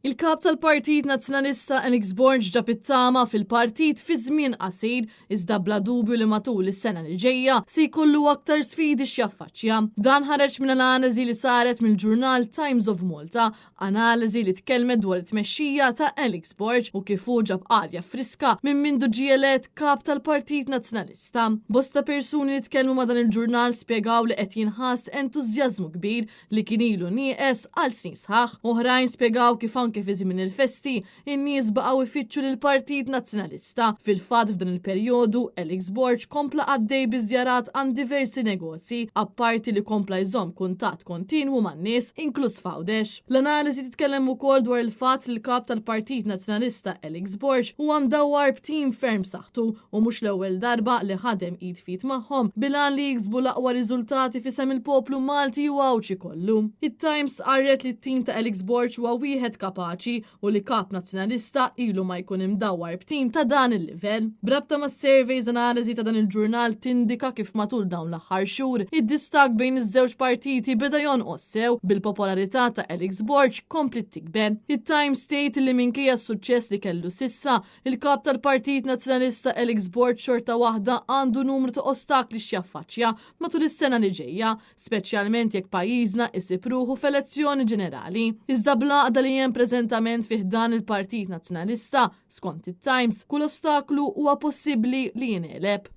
Il-kap tal-Partit Nazzjonalista Alex Borg ġab it-tama fil-partit fi żmien qasir iżda bla dubju li matul is-sena li ġejja se jkollu aktar sfidi x'jaffaċċja. Dan ħareġ minn analiżi li saret mill-ġurnal Times of Malta, analiżi li tkellmet dwar it-tmexxija ta' Alex Borg u kif hu ġab arja friska minn mindu ġie elett kap tal-Partit Nazzjonalista. Bosta persuni li tkellmu ma' dan il-ġurnal spjegaw li qed jinħass entużjażmu kbir li kien ilu nieqes għal snin sħaħ. Oħrajn spjegaw kif anke fi żmien il-festi in-nies baqgħu ifittxu lill-Partit Nazzjonalista. Fil-fatt f'dan il-perjodu Alex Borg kompla għaddej biżjarat għand diversi negozji, apparti li kompla jżomm kuntatt kontinwu man-nies inkluż f'għawdex. L-analiżi titkellem ukoll dwar il-fatt li l-kap tal-Partit Nazzjonalista Alex Borg huwa mdawwar b'tim ferm saħħtu u mhux l-ewwel darba li ħadem id fit magħhom bilan li jiksbu l-aqwa riżultati fisem il-poplu Malti u għawċi kollu. It-Times qarret li t-tim ta' Alex Borg huwa wieħed kapaċi u li kap nazzjonalista ilu ma jkun imdawwar b'tim ta' dan il-livell. Brabta ma' surveys analiżi ta' dan il-ġurnal tindika kif matul dawn l-aħħar xhur id-distak bejn iż-żewġ partiti beda jonqos sew bil-popolarità ta' Alex Borg komplet tikber. It-Times state li minkejja s-suċċess li kellu sissa, il-kap tal-Partit Nazzjonalista Alex Borg xorta waħda għandu numru ta' ostakli x'jaffaċċja matul is-sena li ġejja, speċjalment jekk pajjiżna isib ruħu f'elezzjoni ġenerali. Iżda blaqda li hemm preżentament fih dan il-Partit Nazzjonalista, skont it-Times, kull ostaklu huwa possibbli li jinqeleb.